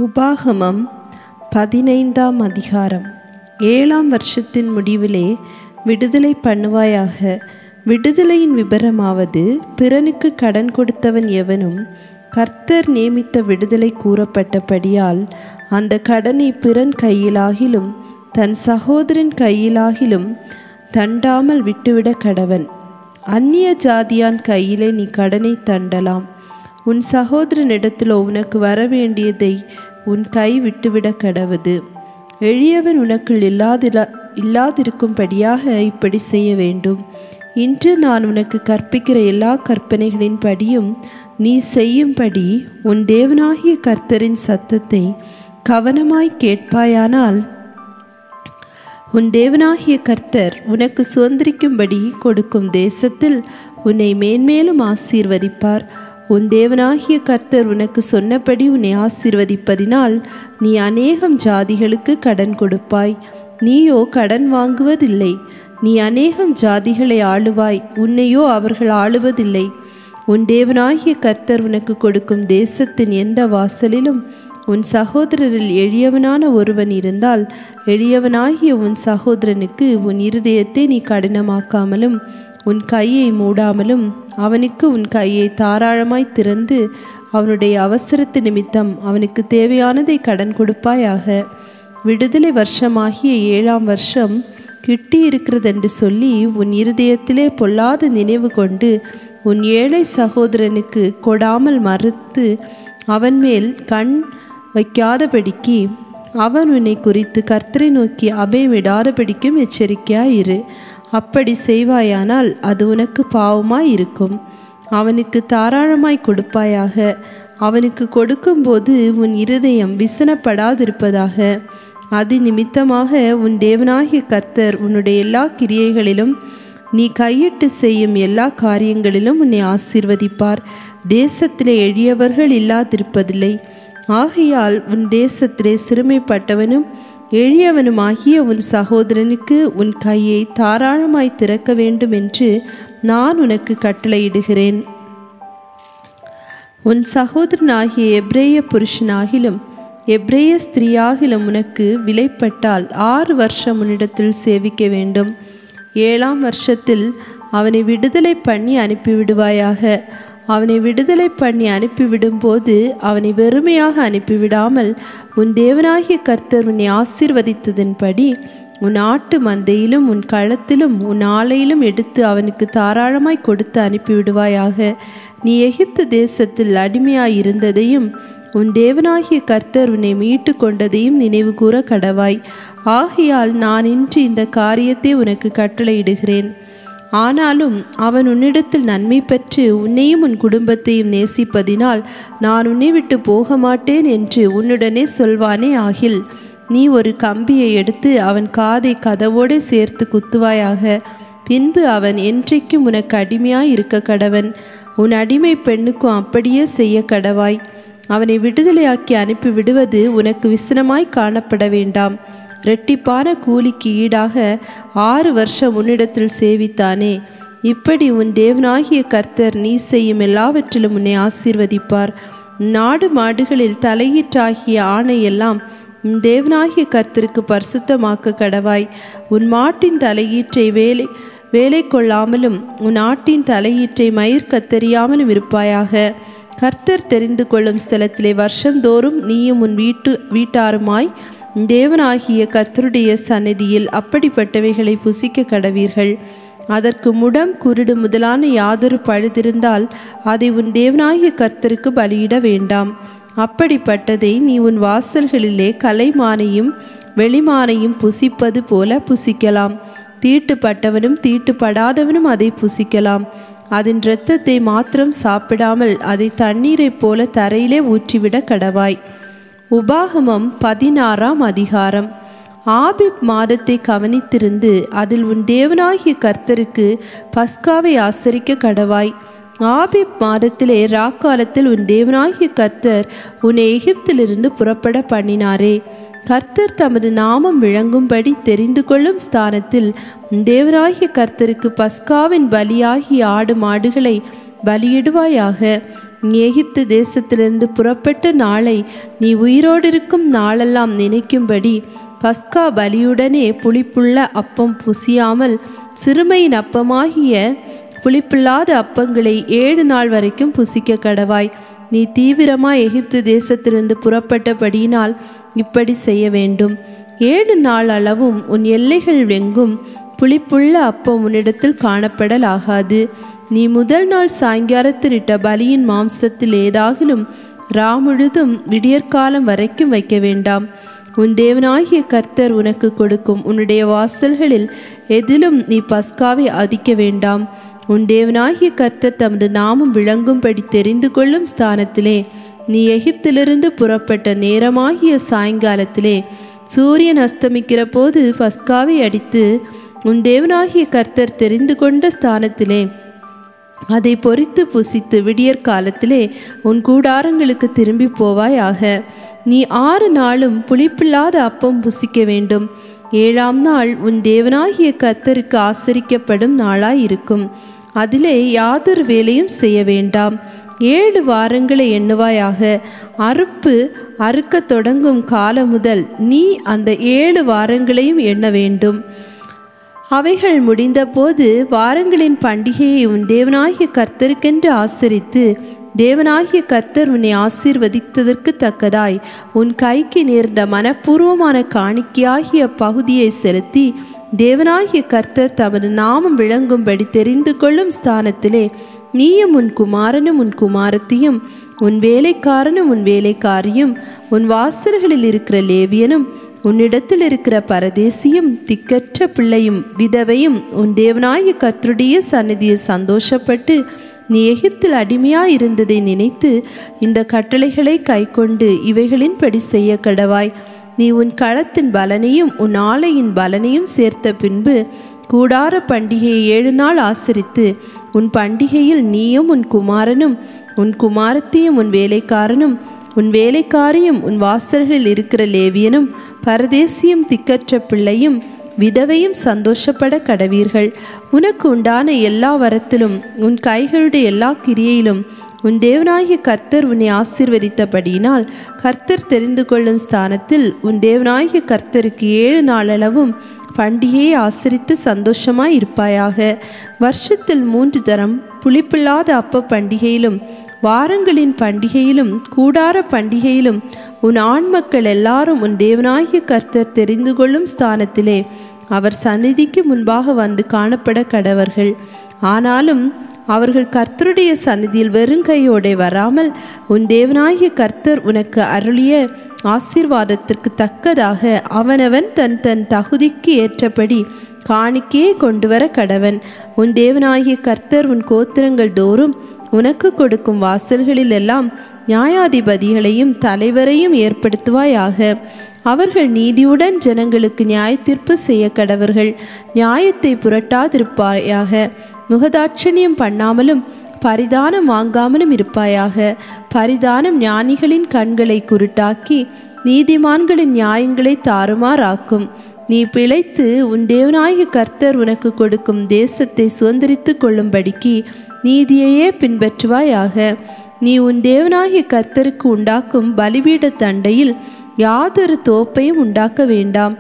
உபாகமம் 15ஆம் அதிகாரம். 7ஆம் வருஷத்தின் முடிவிலே விடுதலை பண்ணுவாயாக. விடுதலையின் விபரமாவது, பிறனுக்கு கடன் கொடுத்தவன் எவனும் கர்த்தர் நியமித்த விடுதலை கூறப்பட்டபடியால் அந்த கடனை பிறன் கையிலாகிலும் தன் சகோதரன் கையிலாகிலும் தண்டாமல் விட்டுவிட கடவன். அந்நிய ஜாதியான் கையிலே நீ கடனை தண்டலாம். உன் சகோதரனிடத்திலோ உனக்கு வரவேண்டியதை உன் கை விட்டுவிட கடவது. எளியவன் உனக்குள் இல்லாதிருக்கும்படியாக இப்படி செய்ய வேண்டும். இன்று நான் உனக்கு கற்பிக்கிற எல்லா கற்பனைகளின் படியும் நீ செய்யும்படி உன் தேவனாகிய கர்த்தரின் சத்தத்தை கவனமாய் கேட்பாயானால், உன் தேவனாகிய கர்த்தர் உனக்கு சுதந்திரிக்கும்படி கொடுக்கும் தேசத்தில் உன்னை மேன்மேலும் ஆசீர்வதிப்பார். உன் தேவனாகிய கர்த்தர் உனக்கு சொன்னபடி உன்னை ஆசீர்வதிப்பதினால் நீ அநேகம் ஜாதிகளுக்கு கடன் கொடுப்பாய். நீயோ கடன் வாங்குவதில்லை. நீ அநேகம் ஜாதிகளை ஆளுவாய், உன்னையோ அவர்கள் ஆளுவதில்லை. உன் தேவனாகிய கர்த்தர் உனக்கு கொடுக்கும் தேசத்தின் எந்த வாசலிலும் உன் சகோதரரில் எளியவனான ஒருவன் இருந்தால், எளியவனாகிய உன் சகோதரனுக்கு உன் இருதயத்தை நீ கடினமாக்காமலும் உன் கையை மூடாமலும் அவனுக்கு உன் கையை தாராளமாய் திறந்து அவனுடைய அவசரத்து நிமித்தம் அவனுக்கு தேவையானதை கடன் கொடுப்பாயாக. விடுதலை வருஷமாகிய 7ஆம் வருஷம் கிட்டி இருக்கிறதென்று சொல்லி உன் இருதயத்திலே பொல்லாத நினைவு கொண்டு உன் ஏழை சகோதரனுக்கு கொடாமல் மறுத்து அவன் மேல் கண் வைக்காதபடிக்கு அவன் உன்னை குறித்து கர்த்தரை நோக்கி அபயமிடாதபடிக்கும் எச்சரிக்கையாயிரு. அப்படி செய்வாயானால் அது உனக்கு பாவமாய் இருக்கும். அவனுக்கு தாராளமாய் கொடுப்பாயாக. அவனுக்கு கொடுக்கும்போது உன் இருதயம் விசனப்படாதிருப்பதாக. அது நிமித்தமாக உன் தேவனாகிய கர்த்தர் உன்னுடைய எல்லா கிரியைகளிலும் நீ கையிட்டு செய்யும் எல்லா காரியங்களிலும் உன்னை ஆசீர்வதிப்பார். தேசத்திலே எளியவர்கள் இல்லாதிருப்பதில்லை. ஆகையால் உன் தேசத்திலே சிறுமைப்பட்டவனும் எளியவனுமாகிய உன் சகோதரனுக்கு உன் கையை தாராளமாய் திறக்க வேண்டும் என்று நான் உனக்கு கட்டளையிடுகிறேன். உன் சகோதரனாகிய எபிரேய புருஷனாகிலும் எபிரேய ஸ்திரீயாகிலும் உனக்கு விலைப்பட்டால் 6 வருஷம் உன்னிடத்தில் சேவிக்க வேண்டும். 7ஆம் வருஷத்தில் அவனை விடுதலை பண்ணி அனுப்பிவிடுவாயாக. அவனை விடுதலை பண்ணி அனுப்பிவிடும்போது அவனை வெறுமையாக அனுப்பிவிடாமல் உன் தேவனாகிய கர்த்தர் உன்னை ஆசீர்வதித்ததின்படி உன் ஆட்டு மந்தையிலும் உன் களத்திலும் உன் ஆலையிலும் எடுத்து அவனுக்கு தாராளமாய் கொடுத்து அனுப்பிவிடுவாயாக. நீ எகிப்து தேசத்தில் அடிமையாயிருந்ததையும் உன் தேவனாகிய கர்த்தர் உன்னை மீட்டு கொண்டதையும் நினைவு கூற கடவாய். ஆகையால் நான் இன்று இந்த காரியத்தை உனக்கு கட்டளையிடுகிறேன். ஆனாலும் அவன் உன்னிடத்தில் நன்மை பெற்று உன்னையும் உன் குடும்பத்தையும் நேசிப்பதினால் நான் உன்னை விட்டு போக மாட்டேன் என்று உன்னுடனே சொல்வானே ஆகில், நீ ஒரு கம்பியை எடுத்து அவன் காதை கதவோடு சேர்த்து குத்துவாயாக. பின்பு அவன் என்றைக்கும் உனக்கு அடிமையாய் இருக்க கடவன். உன் அடிமை பெண்ணுக்கும் அப்படியே செய்ய கடவாய். அவனை விடுதலையாக்கி அனுப்பி விடுவது உனக்கு விசனமாய் காணப்பட வேண்டாம். இரட்டிப்பான கூலிக்கு ஈடாக 6 வருஷம் உன்னிடத்தில் சேவித்தானே. இப்படி உன் தேவனாகிய கர்த்தர் நீ செய்யும் எல்லாவற்றிலும் உன்னை ஆசீர்வதிப்பார். நாடு மாடுகளில் தலையீற்றாகிய ஆணையெல்லாம் உன் தேவனாகிய கர்த்தருக்கு பரிசுத்தமாக்க கடவாய். உன் மாட்டின் தலையீற்றை வேலை கொள்ளாமலும் உன் ஆட்டின் தலையீற்றை மயிர் கத்தறியாமலும் இருப்பாயாக. கர்த்தர் தெரிந்து கொள்ளும் ஸ்தலத்திலே வருஷந்தோறும் நீயும் உன் வீட்டாருமாய் தேவனாகிய கர்த்தருடைய சந்நிதியில் அப்படிப்பட்டவைகளை புசிக்க கடவீர்கள். அதற்கு முடம் குருடு முதலான யாதொரு பழுதிருந்தால் அதை உன் தேவனாகிய கர்த்தருக்கு பலியிட வேண்டாம். அப்படிப்பட்டதை நீ உன் வாசல்களிலே கலைமானையும் வெளிமானையும் புசிப்பது போல புசிக்கலாம். தீட்டுப்பட்டவனும் தீட்டுப்படாதவனும் அதை புசிக்கலாம். அதன் இரத்தத்தை மாத்திரம் சாப்பிடாமல் அதை தண்ணீரைப் போல தரையிலே ஊற்றிவிட கடவாய். உபாகமம் 16ஆம் அதிகாரம். ஆபிப் மாதத்தை கவனித்திருந்து அதில் உன் தேவனாகிய கர்த்தருக்கு பஸ்காவை ஆசரிக்க கடவாய். ஆபிப் மாதத்திலே ராக்காலத்தில் உன் தேவனாகிய கர்த்தர் உன்னை எகிப்திலிருந்து புறப்பட பண்ணினாரே. கர்த்தர் தமது நாமம் விளங்கும்படி தெரிந்து கொள்ளும் ஸ்தானத்தில் தேவனாகிய கர்த்தருக்கு பஸ்காவின் பலியாகிய ஆடு மாடுகளை பலியிடுவாயாக. நீ எகிப்து தேசத்திலிருந்து புறப்பட்ட நாளை நீ உயிரோடிருக்கும் நாளெல்லாம் நினைக்கும்படி பஸ்கா பலியுடனே புளிப்புள்ள அப்பம் புசியாமல் சிறுமையின் அப்பமாகிய புளிப்பில்லாத அப்பங்களை 7 நாள் வரைக்கும் புசிக்க கடவாய். நீ தீவிரமாய் எகிப்து தேசத்திலிருந்து புறப்பட்டபடியினால் இப்படி செய்ய வேண்டும். 7 நாள் அளவும் உன் எல்லைகள் எங்கும் புளிப்புள்ள அப்பம் உன்னிடத்தில் காணப்படலாகாது. நீ முதல் நாள் சாயங்காலத்தில் இட்ட பலியின் மாம்சத்தில் ஏதாகிலும் முழுதும் விடியற்காலம் வரைக்கும் வைக்க வேண்டாம். உன் தேவனாகிய கர்த்தர் உனக்கு கொடுக்கும் உன்னுடைய வாசல்களில் எதிலும் நீ பஸ்காவை அதிக்க வேண்டாம். உன் தேவனாகிய கர்த்தர் தமது நாமம் விளங்கும்படி தெரிந்து கொள்ளும் ஸ்தானத்திலே நீ எகிப்திலிருந்து புறப்பட்ட நேரமாகிய சாயங்காலத்திலே சூரியன் அஸ்தமிக்கிற போது பஸ்காவை அடித்து உன் தேவனாகிய கர்த்தர் தெரிந்து கொண்ட ஸ்தானத்திலே அதை பொறித்து புசித்து விடியற்காலத்திலே உன் கூடாரங்களுக்கு திரும்பி போவாயாக. நீ 6 நாளும் புளிப்பில்லாத அப்பம் புசிக்க வேண்டும். 7ஆம் நாள் உன் தேவனாகிய கர்த்தருக்கு ஆசரிக்கப்படும் நாளாயிருக்கும். அதிலே யாதொரு வேலையும் செய்ய வேண்டாம். 7 வாரங்களை எண்ணுவாயாக. அறுப்பு அறுக்க தொடங்கும் காலம் முதல் நீ அந்த 7 வாரங்களையும் எண்ண வேண்டும். அவைகள் முடிந்தபோது வாரங்களின் பண்டிகையை உன் தேவனாகிய கர்த்தருக்கென்று ஆசரித்து தேவனாகிய கர்த்தர் உன்னை ஆசீர்வதித்ததற்கு தக்கதாய் உன் கைக்கு நேர்ந்த மனப்பூர்வமான காணிக்கையாகிய பகுதியை செலுத்தி தேவனாகிய கர்த்தர் தமது நாமம் விளங்கும்படி தெரிந்து கொள்ளும் ஸ்தானத்திலே நீயும் உன் குமாரனும் உன் குமாரத்தியும் உன் வேலைக்காரனும் உன் வேலைக்காரியும் உன் வாசல்களில் இருக்கிற லேவியனும் உன்னிடத்தில் இருக்கிற பரதேசியும் திக்கற்ற பிள்ளையும் விதவையும் உன் தேவனாகிய கர்த்தருடைய சந்நிதியை சந்தோஷப்பட்டு நீ எகிப்தில் அடிமையாயிருந்ததை நினைத்து இந்த கட்டளைகளை கைக்கொண்டு இவைகளின்படி செய்ய கடவாய். நீ உன் களத்தின் பலனையும் உன் ஆலையின் பலனையும் சேர்த்த பின்பு கூடார பண்டிகையை 7 நாள் ஆசரித்து உன் பண்டிகையில் நீயும் உன் குமாரனும் உன் குமாரத்தியும் உன் வேலைக்காரனும் உன் வேலைக்காரியும் உன் வாசல்களில் இருக்கிற லேவியனும் பரதேசியும் திக்கற்ற பிள்ளையும் விதவையும் சந்தோஷப்பட கடவீர்கள். உனக்கு உண்டான எல்லா வரத்திலும் உன் கைகளுடைய எல்லா கிரியையிலும் உன் தேவனாகிய கர்த்தர் உன்னை ஆசீர்வதித்தபடியினால் கர்த்தர் தெரிந்து கொள்ளும் ஸ்தானத்தில் உன் தேவனாகிய கர்த்தருக்கு 7 நாளளவும் பண்டிகையை ஆசரித்து சந்தோஷமாய் இருப்பாயாக. வருஷத்தில் 3 தரம் புளிப்பில்லாத அப்ப பண்டிகையிலும் வாரங்களின் பண்டிகையிலும் கூடார பண்டிகையிலும் உன் ஆண் மக்கள் எல்லாரும் உன் தேவனாகிய கர்த்தர் தெரிந்து கொள்ளும் ஸ்தானத்திலே அவர் சந்நிதிக்கு முன்பாக வந்து காணப்பட கடவர்கள். ஆனாலும் அவர்கள் கர்த்தருடைய சந்நிதியில் வெறுங்கையோடே வராமல் உன் தேவனாகிய கர்த்தர் உனக்கு அருளிய ஆசீர்வாதத்திற்கு தக்கதாக அவனவன் தன் தன் தகுதிக்கு ஏற்றபடி காணிக்கையை கொண்டு வர கடவன். உன் தேவனாகிய கர்த்தர் உன் கோத்திரங்கள் தோறும் உனக்கு கொடுக்கும் வாசல்களில் எல்லாம் நியாயாதிபதிகளையும் தலைவரையும் ஏற்படுத்துவாயாக. அவர்கள் நீதியுடன் ஜனங்களுக்கு நியாய தீர்ப்பு செய்ய கடவர்கள். நியாயத்தை புரட்டாதிருப்பாயாக. முகதாட்சணியம் பண்ணாமலும் பரிதானம் வாங்காமலும் இருப்பாயாக. பரிதானம் ஞானிகளின் கண்களை குருட்டாக்கி நீதிமான்களின் நியாயங்களை தாறுமாறாக்கும். நீ பிழைத்து உன் தேவனாகிய கர்த்தர் உனக்கு கொடுக்கும் தேசத்தை சுதந்திரித்து கொள்ளும்படிக்கு நீதியையே பின்பற்றுவாயாக. நீ உன் தேவனாகிய கர்த்தருக்கு உண்டாக்கும் பலிபீட தண்டையில் யாதொரு தோப்பையும் உண்டாக்க வேண்டாம்.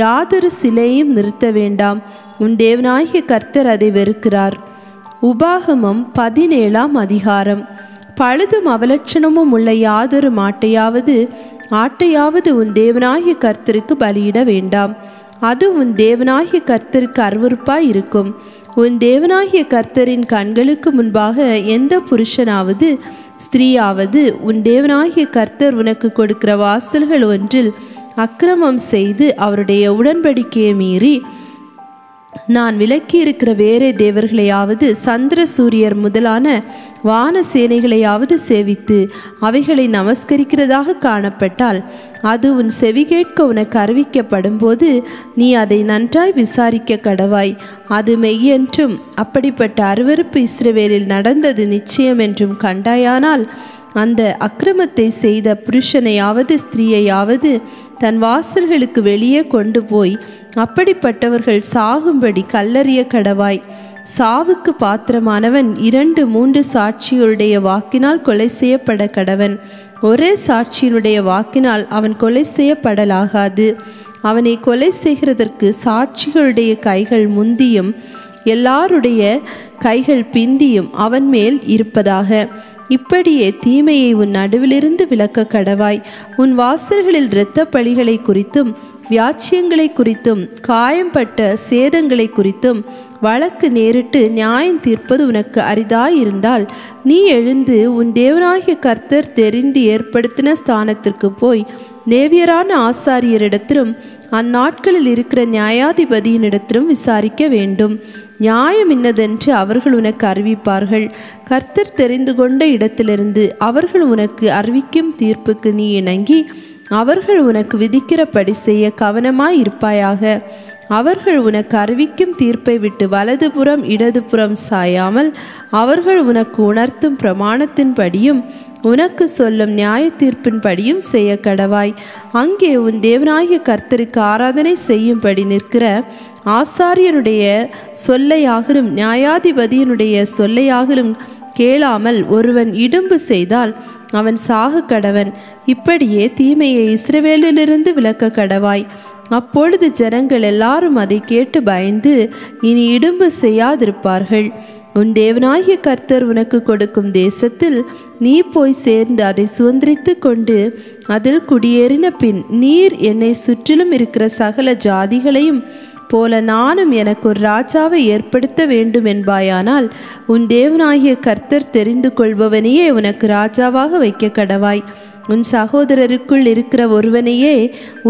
யாதொரு சிலையையும் நிறுத்த வேண்டாம். உன் தேவனாகிய கர்த்தர் அதை வெறுக்கிறார். உபாகமம் 17ஆம் அதிகாரம். பழுதும் அவலட்சணமும் உள்ள யாதொரு ஆட்டையாவது உன் தேவனாகிய கர்த்தருக்கு பலியிட வேண்டாம். அது உன் தேவனாகிய கர்த்தருக்கு அருவருப்பாய் இருக்கும். உன் தேவனாகிய கர்த்தரின் கண்களுக்கு முன்பாக எந்த புருஷனாவது ஸ்திரீயாவது உன் தேவனாகிய கர்த்தர் உனக்கு கொடுக்கிற வாசல்கள் ஒன்றில் அக்கிரமம் செய்து அவருடைய உடன்படிக்கையை மீறி நான் விலக்கி இருக்கிற வேறே தேவர்களையாவது சந்திர சூரியர் முதலான வான சேனைகளையாவது சேவித்து அவைகளை நமஸ்கரிக்கிறதாக காணப்பட்டால் அது உன் செவி கேட்க உனக்கு அறிவிக்கப்படும் போது நீ அதை நன்றாய் விசாரிக்க கடவாய். அது மெய்யென்றும் அப்படிப்பட்ட அருவருப்பு இஸ்ரவேலில் நடந்தது நிச்சயம் என்றும் கண்டாயானால் அந்த அக்கிரமத்தை செய்த புருஷனையாவது ஸ்திரீயையாவது தன் வாசல்களுக்கு வெளியே கொண்டு போய் அப்படிப்பட்டவர்கள் சாகும்படி கல்லறிய கடவாய். சாவுக்கு பாத்திரமானவன் 2-3 சாட்சிகளுடைய வாக்கினால் கொலை செய்யப்பட கடவன். ஒரே சாட்சியினுடைய வாக்கினால் அவன் கொலை செய்யப்படலாகாது. அவனை கொலை செய்கிறதற்கு சாட்சிகளுடைய கைகள் முந்தியும் எல்லாருடைய கைகள் பிந்தியும் அவன் மேல் இருப்பதாக. இப்படியே தீமையை உன் நடுவிலிருந்து விலக்க கடவாய். உன் வாசல்களில் இரத்த பழிகளை குறித்தும் வியாச்சியங்களை குறித்தும் காயம்பட்ட சேதங்களை குறித்தும் வழக்கு நேரிட்டு நியாயம் தீர்ப்பது உனக்கு அரிதாயிருந்தால் நீ எழுந்து உன் தேவனாகிய கர்த்தர் தெரிந்து ஏற்படுத்தின ஸ்தானத்திற்கு போய் லேவியரான ஆசாரியரிடத்திலும் அந்நாட்களில் இருக்கிற நியாயாதிபதியினிடத்திலும் விசாரிக்க வேண்டும். நியாயம் இன்னதென்று அவர்கள் உனக்கு அறிவிப்பார்கள். கர்த்தர் தெரிந்து கொண்ட இடத்திலிருந்து அவர்கள் உனக்கு அறிவிக்கும் தீர்ப்புக்கு நீ இணங்கி அவர்கள் உனக்கு விதிக்கிறபடி செய்ய கவனமாய் இருப்பாயாக. அவர்கள் உனக்கு அறிவிக்கும் தீர்ப்பை விட்டு வலதுபுறம் இடதுபுறம் சாயாமல் அவர்கள் உனக்கு உணர்த்தும் பிரமாணத்தின்படியும் உனக்கு சொல்லும் நியாய தீர்ப்பின்படியும் செய்ய கடவாய். அங்கே உன் தேவனாகிய கர்த்தருக்கு ஆராதனை செய்யும்படி நிற்கிற ஆசாரியனுடைய சொல்லையாகிலும் நியாயாதிபதியினுடைய சொல்லையாகிலும் கேளாமல் ஒருவன் இடும்பு செய்தால் அவன் சாக கடவன். இப்படியே தீமையை இஸ்ரவேலிலிருந்து விலக்க கடவாய். அப்பொழுது ஜனங்கள் எல்லாரும் அதை கேட்டு பயந்து இனி இடும்பு செய்யாதிருப்பார்கள். உன் தேவனாகிய கர்த்தர் உனக்கு கொடுக்கும் தேசத்தில் நீ போய் சேர்ந்து அதை சுதந்திரித்து கொண்டு அதில் குடியேறின பின் நீர் என்னை சுற்றிலும் இருக்கிற சகல ஜாதிகளையும் போல நானும் எனக்கு ஒரு ராஜாவை ஏற்படுத்த வேண்டும் என்பாயானால் உன் தேவனாகிய கர்த்தர் தெரிந்து கொள்பவனையே உனக்கு ராஜாவாக வைக்க கடவாய். உன் சகோதரருக்குள் இருக்கிற ஒருவனையே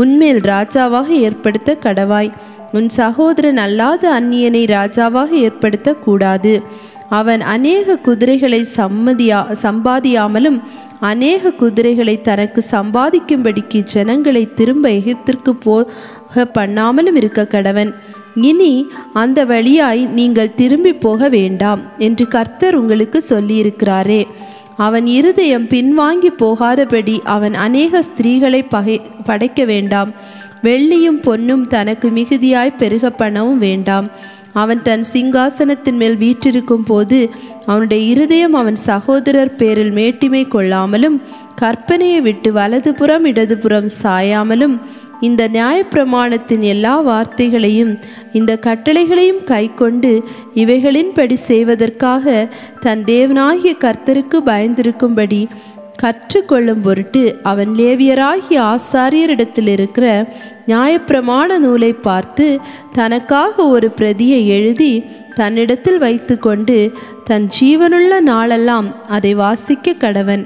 உன்மேல் ராஜாவாக ஏற்படுத்த கடவாய். உன் சகோதரன் அல்லாத அந்நியனை ராஜாவாக ஏற்படுத்த கூடாது. அவன் அநேக குதிரைகளை சம்பாதியாமலும் அநேக குதிரைகளை தனக்கு சம்பாதிக்கும்படிக்கு ஜனங்களை திரும்ப எகிப்திற்கு போக பண்ணாமலும் இருக்க கடவன். இனி அந்த வழியாய் நீங்கள் திரும்பி போக வேண்டாம் என்று கர்த்தர் உங்களுக்கு சொல்லியிருக்கிறாரே. அவன் இருதயம் பின்வாங்கி போகாதபடி அவன் அநேக ஸ்திரீகளை படைக்க வேண்டாம். வெள்ளியும் பொன்னும் தனக்கு மிகுதியாய் பெருக பண்ணவும் வேண்டாம். அவன் தன் சிங்காசனத்தின் மேல் வீற்றிருக்கும் போது அவனுடைய இருதயம் அவன் சகோதரர் பேரில் மேட்டிமை கொள்ளாமலும் கற்பனையை விட்டு வலதுபுறம் இடதுபுறம் சாயாமலும் இந்த நியாயப்பிரமாணத்தின் எல்லா வார்த்தைகளையும் இந்த கட்டளைகளையும் கைக்கொண்டு இவைகளின்படி செய்வதற்காக தன் தேவனாகிய கர்த்தருக்கு பயந்திருக்கும்படி கற்றுக்கொள்ளும் பொருட்டு அவன் லேவியராகிய ஆசாரியரிடத்தில் இருக்கிற நியாயப்பிரமாண நூலை பார்த்து தனக்காக ஒரு பிரதியை எழுதி தன்னிடத்தில் வைத்து கொண்டு தன் ஜீவனுள்ள நாளெல்லாம் அதை வாசிக்க கடவன்.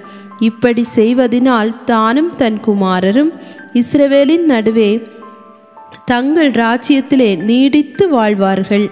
இப்படி செய்வதினால் தானும் தன் குமாரரும் இஸ்ரவேலின் நடுவே தங்கள் ராஜ்யத்திலே நீடித்து வாழ்வார்கள்.